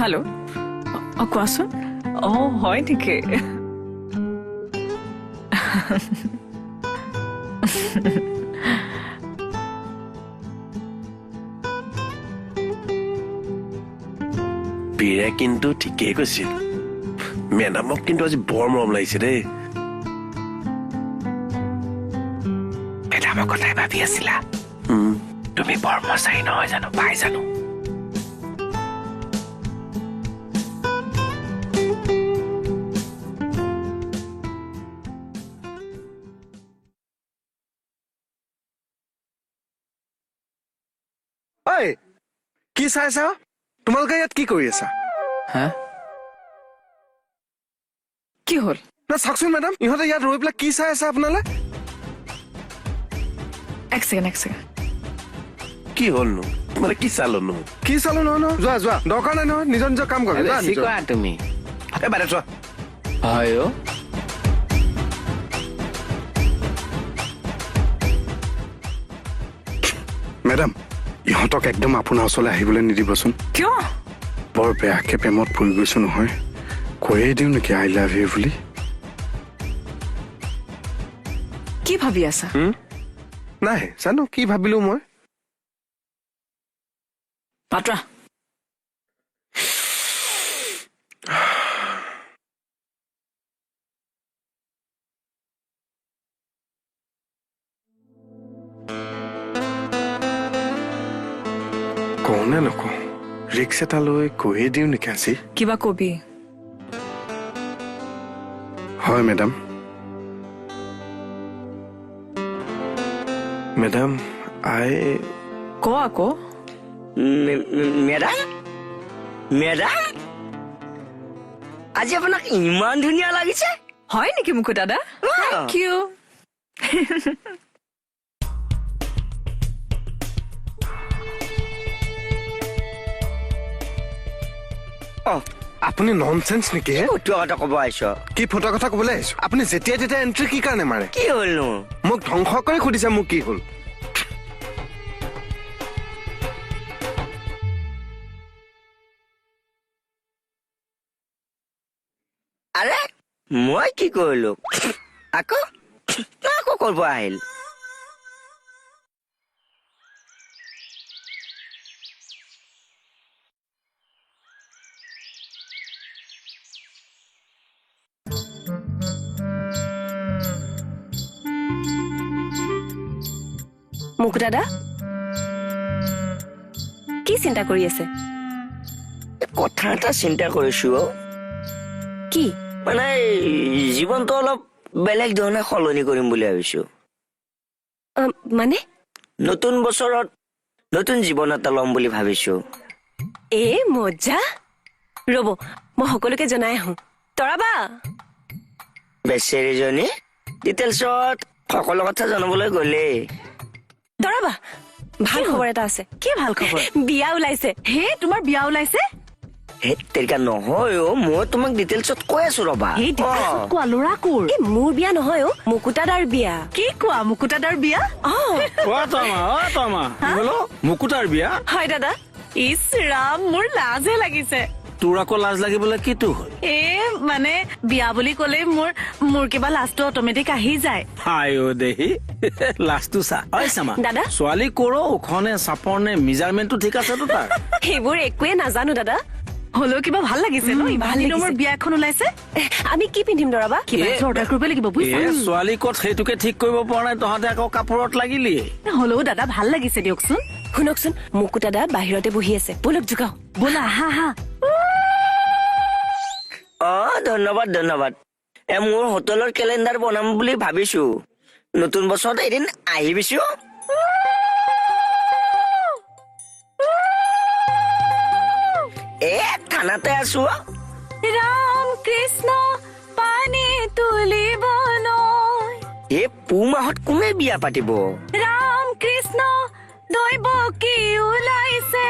Hello কোৱাচোন হয় নেকি বীৰে কিন্তু ঠিকেই কৈছিল মেডামক কিন্তু আজি বৰ মৰম লাগিছে দেই মেডামৰ কথাই ভাবি আছিলা তুমি বৰ্মচাৰী নহয় জানো পাই জানো ঐ কি চাই আছা তোমালোকে ইয়াত কি কৰি আছা হা কি হ'ল না চাওকচোন মেডাম ইহঁতে ইয়াত ৰৈ পেলাই কি চাই আছা আপোনালে এক ছেকেণ্ড কি হ'লনো মানে কি চালনো কি চালো নহয় নহয় যোৱা যোৱা দৰকাৰ নাই নহয় নিজৰ নিজৰ কাম কৰা যোৱা, নিজৰ। কোৱা তুমি বাৰে চোৱা হয় অ' মেডাম ইহঁতক একদম আপোনাৰ ওচৰলৈ আহিবলৈ নিদিবচোন কিয় বৰ বেয়াকে প্ৰেমত পৰি গৈছো নহয় কৈয়ে দিওঁ নেকি আই লাভ ইউ বুলি কি ভাবি আছা নাই জানো কি ভাবিলো মই পাত্ৰা কওঁ নে নকওঁ ৰিক্স এটা লৈ কৈয়ে দিওঁ নেকি আজি কিবা কবি হয় মেডাম মেডাম আই ক আকৌ মেডাম মেডাম আজি আপোনাক ইমান ধুনীয়া লাগিছে হয় নেকি মুকু দাদা থেংক ইউ আপুনি ননচেন্স নেকি হে? ফটোৱা কথা ক'ব আহিছ কি ফটোৰ কথা ক'বলৈ আহিছো আপুনি যেতিয়া তেতিয়া এণ্ট্ৰি কি কাৰণে মাৰে কি হ'লনো মোক ধ্বংস কৰি সুধিছে মোক কি হ'ল আৰে মই কি কৰিলো আকৌ আকৌ কৰিব আহিল মুকু দাদা কি চিন্তা কৰি আছে কথা এটা চিন্তা কৰিছো অ কি মানে জীৱনটো অলপ বেলেগ ধৰণে সলনি কৰিম বুলি ভাবিছো মানে নতুন বছৰত নতুন জীৱন এটা ল'ম বুলি ভাবিছো এ মজা ৰ'ব মই সকলোকে জনাই আহোঁ তৰাবা বেচেৰীজনী ডিটেইলছত সকলো কথা জনাবলৈ গ'লেই তৰাবা ভাল খবৰ এটা আছে কি ভাল খবৰ বিয়া ওলাইছে হে তোমাৰ বিয়া ওলাইছে হে তেৰিকা নহয় অ মই তোমাক ডিটেইলছত কৈ আছো ৰবা এই ডিটেইলছত কোৱা ল'ৰা কোৰ এই মোৰ বিয়া নহয় অ মুকুতাদাৰ বিয়া কি কোৱা মুকু দাদাৰ বিয়া মুকুতাৰ বিয়া হয় দাদা ইছ ৰাম মোৰ লাজহে লাগিছে তোৰ আকৌ লাজ লাগিবলৈ কিটো হ'ল এ মানে বিয়া বুলি ক'লে মোৰ কিবা লাজটো অট'মেটিক আহি যায় আয়ো দেহি লাজটো চা ঐ চামা দাদা? ছোৱালী ক'ৰ ওখনে চাপৰ নে মেজাৰমেণ্টটো ঠিক আছে তো তাৰ সেইবোৰ একোৱে নাজানো দাদা হ'লেও কিবা ভাল লাগিছে ন ইমান ভাল দিনৰ লাগিছে। মোৰ বিয়া এখন ওলাইছে আমি কি পিন্ধিম দৰাবা কিবা অৰ্ডাৰ কৰিব লাগিব বুজিছা এ ছোৱালী ক'ত সেইটোকে ঠিক কৰিব পৰা নাই তহঁতে আকৌ কাপোৰত লাগিলি হ'লেও দাদা ভাল লাগিছে দিয়কচোন শুনকচোন মুকু দাদা বাহিৰতে বহি আছে বলক জোকাও ব'লা হা হা অ ধন্যবাদ ধন্যবাদ মোৰ হোটেলৰ কেলেণ্ডাৰ বনাম বুলি ভাবিছো নতুন বছৰত এদিন আহিবিছো এ থানাতে আছো ৰাম কৃষ্ণ পানী তুলিবলৈ এই পুহ মাহত কোনে বিয়া পাতিব ৰাম কৃষ্ণ দৈৱ কি ওলাইছে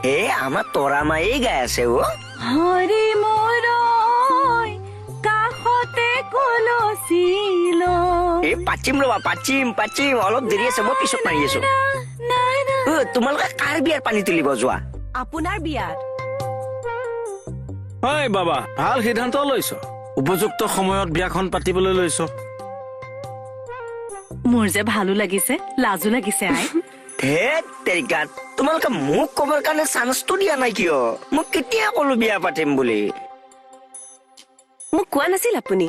এ আমাৰ তৰা মায়েই গাই আছে অ হৰি মোৰ কাষতে কলচিল এই পাতিম ৰবা পাতিম অলপ দেৰি আছে মই পিছত মাৰি আছো তোমালোকে কাৰ বিয়াৰ পানী তুলিব যোৱা আপোনাৰ বিয়াত হয় বাবা, ভাল সিদ্ধান্ত লৈছ। উপযুক্ত সময়ত বিয়াখন পাতিবলৈ লৈছ। মোৰ যে ভালো লাগিছে লাজো লাগিছে আই। ধেত তেৰিকা, তোমালোকে মোক কবৰ কাৰণে চান্সটো দিয়া নাই কিয়? মোক কেতিয়া কলো বিয়া পাতিম বুলি? মোক কোৱা নাছিল আপুনি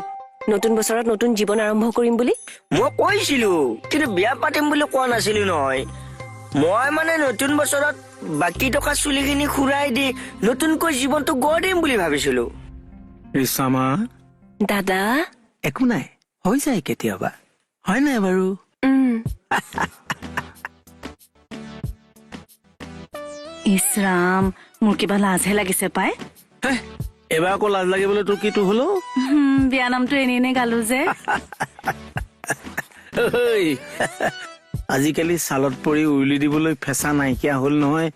নতুন বছৰত নতুন জীৱন আৰম্ভ কৰিম বুলি? মই কৈছিলো, কিন্তু বিয়া পাতিম বুলি কোৱা নাছিলো নহয়। মই মানে নতুন বছৰত বাকী টকা চুলিখিনি খুৰাই দি নতুনকৈ জীৱনটো গঢ় দিম বুলি ভাবিছিলো। ৰিচামা, দাদা। একো নাই, হৈ যায় কেতিয়াবা, হয় নাই বাৰু? ইছৰাম, মোৰ কিবা লাজহে লাগিছে পাই। এবাৰ আকৌ লাজ লাগিবলৈ তোৰ কিটো হলো? বিয়া নামটো এনেই গালো যে। ঐ, আজিকালি ছালত পৰি উৰুলি দিবলৈ ফেঁচা নাইকিয়া হল নহয়।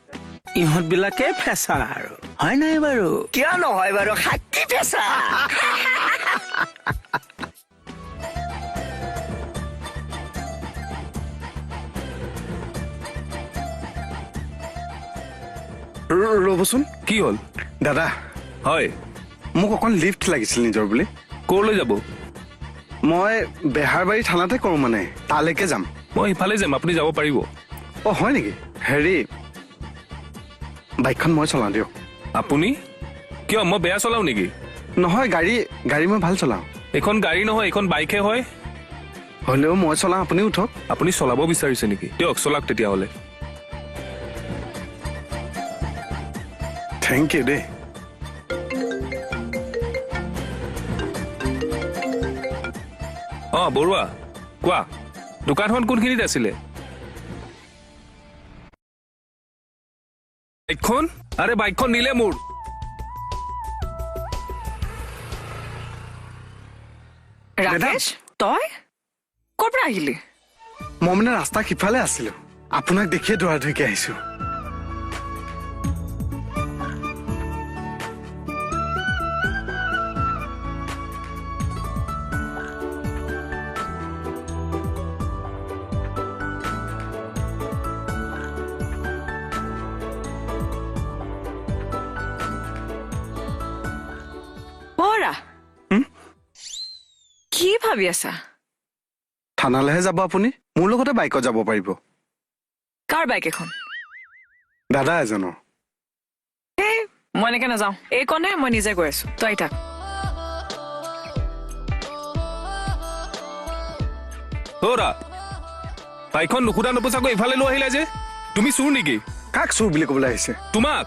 ইহঁত বিলাকে ফেঁচা আৰু, হয় নাই বাৰু? কিয় নহয় বাৰু, হাতী পেচা। ৰ'বচোন। কি হ'ল? দাদা, হয়, মোক অকণ লিফ্ট লাগিছিল নিজৰ বুলি। ক'লৈ যাব? মই বেহাৰবাৰী থানাতে কৰোঁ, মানে তালৈকে যাম। মই ইফালে যাম, আপুনি যাব পাৰিব? অ' হয় নেকি? হেৰি, বাইকখন মই চলাওঁ দিয়ক। আপুনি? কিয়, মই বেয়া চলাও নেকি? নহয়, গাড়ী মই ভাল চলাওঁ। এইখন গাড়ী নহয়, এইখন বাইকহে হয়। হ'লেও মই চলাওঁ, আপুনি উঠক। আপুনি চলাব বিচাৰিছে নেকি? দিয়ক চলাওক তেতিয়াহ'লে। থেংক ইউ দেই। বৰুৱা, কোৱা, দোকানখন কোনখিনিত আছিলে? বাইকখন? আৰে বাইকখন নিলে মোৰ। ৰাকেশ, তই ক'ৰ পৰা আহিলি? মই মানে ৰাস্তা সিফালে আছিলো, আপোনাক দেখিয়ে দৌৰা-দৌৰিকে আহিছো। বৰা, কি ভাবি আছা? থানালৈহে যাব আপুনি, মোৰ লগতে বাইকত যাব পাৰিব। কাৰ বাইক এখন? দাদা এজনৰ। এই মই এনেকে নাযাওঁ, এইকণে মই নিজে গৈ আছো, তই তাক। অ'ৰা, বাইকখন নুখুটা নোপোচাকৈ ইফালে লৈ আহিলে যে, তুমি চোৰ নেকি? কাক চোৰ বুলি ক'বলৈ আহিছে? তোমাক।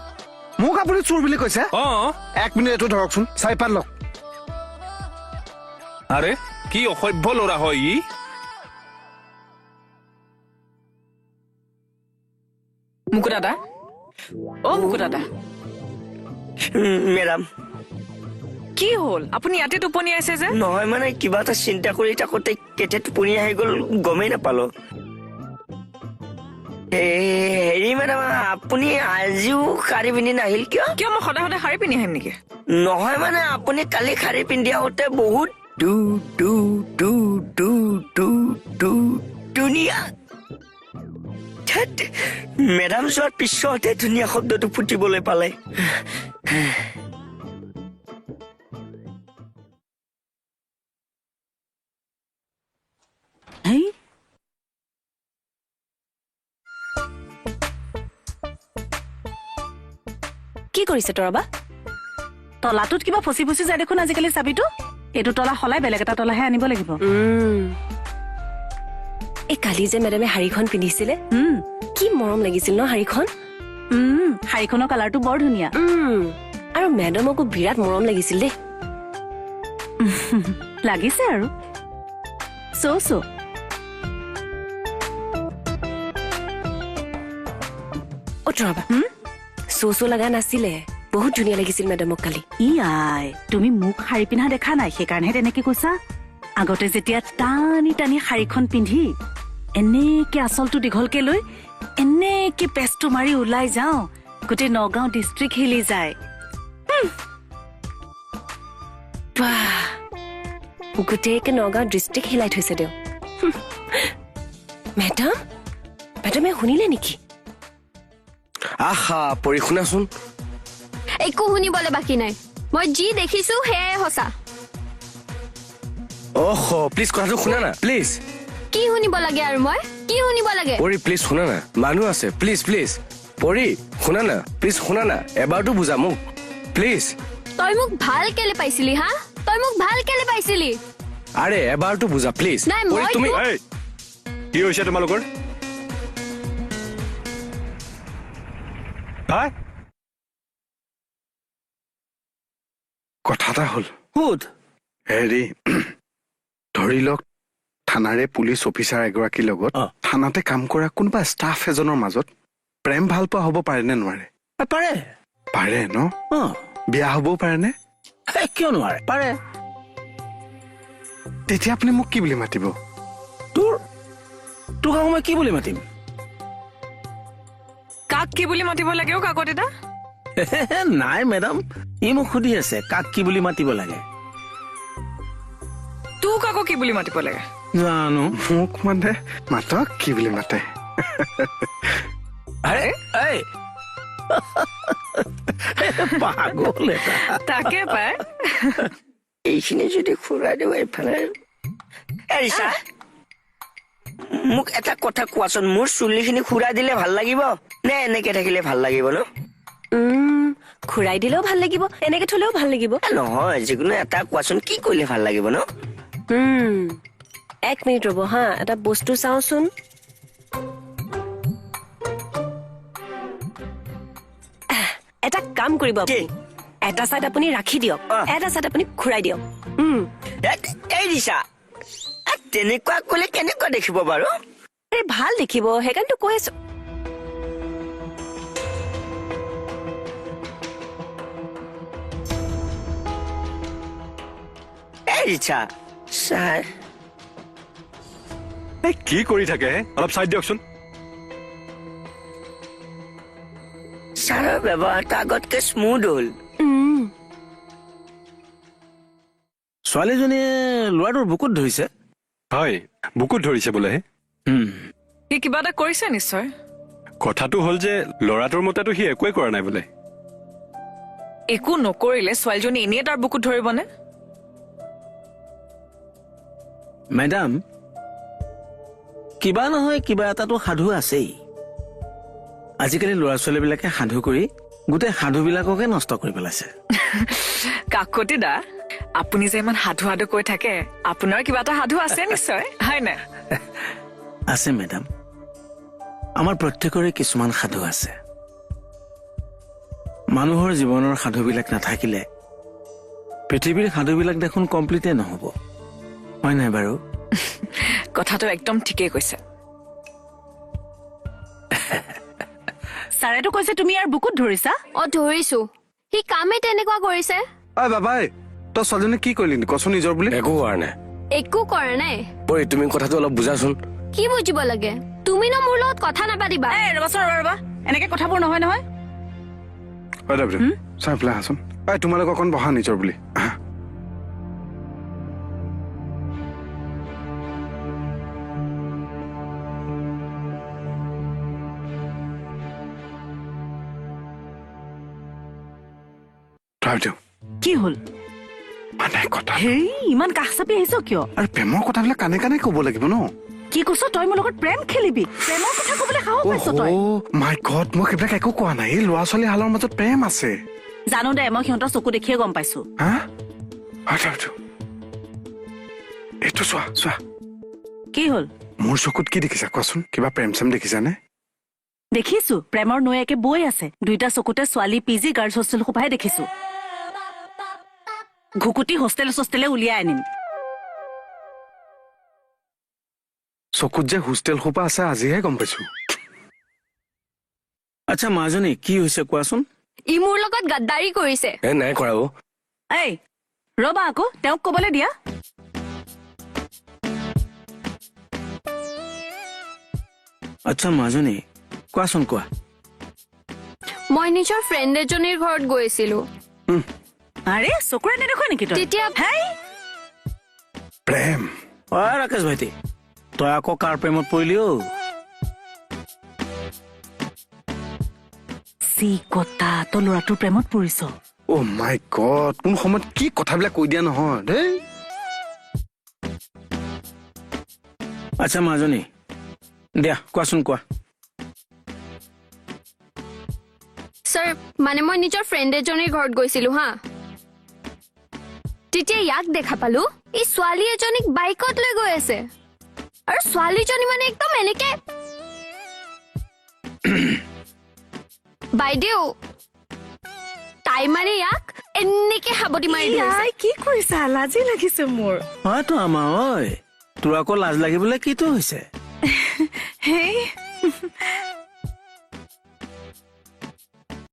মোক আপুনি চোৰ বুলি কৈছে? অ'। 1 মিনিট এইটো ধৰকচোন, চাৰিপাত লওক। আৰে কি অসভ্য ল'ৰা হয় ই। মুকু দাদা, অ' মুকু দাদা, মেডাম, কি হ'ল? আপুনি ইয়াতে টোপনি আছে যে? নহয় মানে কিবা এটা চিন্তা কৰি থাকোঁতে কেতিয়া টোপনি আহি গ'ল গমেই নাপালো। হেৰি মেডাম, আপুনি আজিও শাৰী পিন্ধি নাহিল কিয়? কিয়, মই সদায় সদায় শাৰী পিন্ধি আহিম নেকি? নহয় মানে আপুনি কালি শাৰী পিন্ধি আহোঁতে বহুত ধুনীয়া। মেডাম যোৱাৰ পিছতে ধুনীয়া শব্দটো ফুটিবলৈ পালে। হেই, কি কৰিছে তৰাবা? তলাটোত কিবা ফচি ফচি যায় দেখোন আজিকালি চাবিটো। এইটো তলা সলাই বেলেগ এটা তলাহে আনিব লাগিব। এই কালি যে মেডামে শাৰীখন পিন্ধিছিলে, কি মৰম লাগিছিল ন শাৰীখন। শাৰীখনৰ কালাৰটো বৰ ধুনীয়া। আৰু মেডামকো বিৰাট মৰম লাগিছিল দেই। লাগিছে আৰু চৌ অ' তৰাবা, চৌ লগা নাছিলে, বহুত ধুনীয়া লাগিছিল মেডামক কালি। ই আই, তুমি মোক শাৰী পিন্ধা দেখা নাই, সেইকাৰণেহে তেনেকে কৈছা। আগতে যেতিয়া টানি টানি শাৰীখন পিন্ধি এনেকে আঁচলটো দীঘলকে লৈ এনেকে পেষ্টটো মাৰি ওলাই যাওঁ, গোটেই নগাঁও ডিষ্ট্ৰিক্ট হিলি যায়। গোটেইকে নগাঁও ডিষ্ট্ৰিক্ট হিলাই থৈছে দেও। মেডামে শুনিলে নেকি? আহা পৰি শুনাচোন। একো শুনিবলৈ বাকী নাই, মই যি দেখিছো সেয়াই সঁচা। অহ প্লিজ কথাটো শুনা না প্লিজ কি শুনিব লাগে আৰু মই কি শুনিব লাগে? পৰি প্লিজ শুনা না মানুহ আছে প্লিজ প্লিজ পৰি শুনা না প্লিজ শুনা না এবাৰতো বুজা মোক প্লিজ তই মোক ভাল কেলে পাইছিলি হা? তই মোক ভাল কেলে পাইছিলি? আৰে এবাৰতো বুজা প্লিজ নাই, পৰি মই তুমি এই কি হৈছে তোমালোকৰ হা কথা এটা হ'ল সুধ হেৰি ধৰি লওক থানাৰে পুলিচ অফিচাৰ এগৰাকীৰ লগত অ। থানাতে কাম কৰা কোনোবা ষ্টাফ এজনৰ মাজত প্ৰেম ভাল পোৱা হ'ব পাৰে নে নোৱাৰে? পাৰে পাৰে ন? অ বিয়া হ'বও পাৰে নে? কিয় নোৱাৰে পাৰে তেতিয়া আপুনি মোক কি বুলি মাতিব? তোক আকৌ মই কি বুলি মাতিম? কাক কি বুলি মাতিব লাগে অ' কাকত এটা? নাই মেডাম ই মোক সুধি আছে কাক কি বুলি মাতিব লাগে। তোক আকৌ কি বুলি মাতিব লাগে? জানো মোক মানে মাতক কি বুলি মাতে? আৰে এই পাগল এটা তাকে পাই এইখিনি যদি খুৰাই দিওঁ এইফালে এৰিছা মোক এটা কথা কোৱাচোন মোৰ চুলিখিনি খুৰাই দিলে ভাল লাগিব নে এনেকে থাকিলে ভাল লাগিব ন? খুৰাই দিলেও ভাল লাগিব, এনেকে থলেও ভাল লাগিব। নহয় যিকোনো এটা কোৱাচোন কি কৰিলে ভাল লাগিব ন? 1 মিনিট ৰ'ব হা, এটা বস্তু চাওঁচোন। এটা কাম কৰিব আপুনি। এটা চাইড আপুনি ৰাখি দিয়ক, এটা চাইড আপুনি খুৰাই দিয়ক। এৰিছা তেনেকুৱা কলে কেনেকুৱা দেখিব বাৰু? আৰে ভাল দেখিব, সেইকাৰণেতো কৈ আছো। এৰিছা ছাৰ কি কৰি থাকে অলপ চাই দিয়কচোন। ছাৰৰ ব্যৱহাৰটো আগতকে স্মুথ হ'ল। ছোৱালীজনীয়ে ল'ৰাটোৰ বুকুত ধৰিছে। হয় বুকুত ধৰিছে বোলে। সি কিবা এটা কৰিছে নিশ্চয়। কথাটো হ'ল যে ল'ৰাটোৰ মতেতো সি একোৱে কৰা নাই বোলে। একো নকৰিলে ছোৱালীজনী এনেই তাৰ বুকুত ধৰিবনে? মেডাম কিবা নহয় কিবা এটাতো সাধু আছেই। আজিকালি ল'ৰা ছোৱালীবিলাকে সাধু কৰি গোটেই সাধুবিলাককে নষ্ট কৰি পেলাইছে। কাকতি দা আপুনি যে ইমান সাধু সাধু কৈ থাকে, আপোনাৰ কিবা এটা সাধু আছে নিশ্চয়, হয় নাই? আছে মেডাম, আমাৰ প্ৰত্যেকৰে কিছুমান সাধু আছে। মানুহৰ জীৱনৰ সাধুবিলাক নাথাকিলে পৃথিৱীৰ সাধুবিলাক দেখোন কমপ্লিটে নহ'ব, হয় নাই বাৰু? কথাটো একদম ঠিকেই কৈছে। ছাৰেতো কৈছে তুমি ইয়াৰ বুকুত ধৰিছা। ধৰিছো, সি কামেই তেনেকুৱা কৰিছে। ঐ বাবাই তই ছোৱালীজনী কি কৰিলি কচোন নিজৰ বুলি? একো কৰা নাই একো কৰা নাই। পৰি তুমি কথাটো অলপ বুজাচোন। কি বুজিব লাগে? তুমি ন মোৰ লগত কথা নাপাতিবা। ৰবাচোন ৰবা, এনেকে কথাবোৰ নহয় নহয়। ঐ দাবি চাই পেলাই আহাচোন। ঐ তোমালোক অকণ বহা নিজৰ বুলি আহা। কি হ'ল? মানে কথা হেৰি ইমান কাষ চাপি আহিছ কিয়? আৰু প্ৰেমৰ কথাবিলাক কানে কানে ক'ব লাগিব ন? কি কৈছ তই? মোৰ লগত প্ৰেম খেলিবি? প্ৰেমৰ কথা কবলৈ সাহস পাইছ তই? মাই গড মই সেইবিলাক একো কোৱা নাই। এই ল'ৰা ছোৱালী হালৰ মাজত প্ৰেম আছে। জানো দে, মই সিহঁতৰ চকু দেখিয়ে গম পাইছো। হা এইটো চোৱা চোৱা। কি হ'ল? মোৰ চকুত কি দেখিছা কোৱাচোন? কিবা প্ৰেম চেম দেখিছানে? দেখিছো, প্ৰেমৰ নৈ একে বৈ আছে। দুইটা চকুতে ছোৱালী পিজি গাৰ্লছ হোষ্টেল সোপাহে দেখিছো। ঘুকুটি হোষ্টেল চোষ্টেলে উলিয়াই আনিম। চকুত যে হোষ্টেল সোপা আছে আজিহে গম পাইছো। আচ্ছা মাজনী কি হৈছে কোৱাচোন? ই মোৰ লগত গাদ্দাৰী কৰিছে। নাই কৰা অ'। এই ৰবা আকৌ, তেওঁক কবলৈ দিয়া। আচ্ছা মাজনী কোৱাচোন কোৱা। মই নিজৰ ফ্ৰেণ্ড এজনীৰ ঘৰত গৈছিলো। আৰে চকুৰে নেদেখুৱা নেকি তই? তেতিয়া প্ৰেম ৰাকেশ ভাইটি তই আকৌ কাৰ প্ৰেমত পৰিলি অ? চি কটা, তই ল'ৰাটোৰ প্ৰেমত পৰিছ। অ' মাই গড, কোন সময়ত কি কথাবিলাক কৈ দিয়া নহয় দেই। আচ্ছা মাজনী দিয়া কোৱাচোন কোৱা। ছাৰ মানে মই নিজৰ ফ্ৰেণ্ড এজনীৰ ঘৰত গৈছিলো হা, তেতিয়া ইয়াক দেখা পালো এই ছোৱালী এজনীক বাইকত লৈ গৈ আছে আৰু ছোৱালীজনী মানে একদম এনেকে বাইদেউ তাই মানে ইয়াক এনেকে সাবতি মাৰি দিছে। আই, কি কৰিছা? লাজি লাগিছে মোৰ। হয়তো আমাৰ ঐ তোৰ আকৌ লাজ লাগিবলৈ কিটো হৈছে? হেই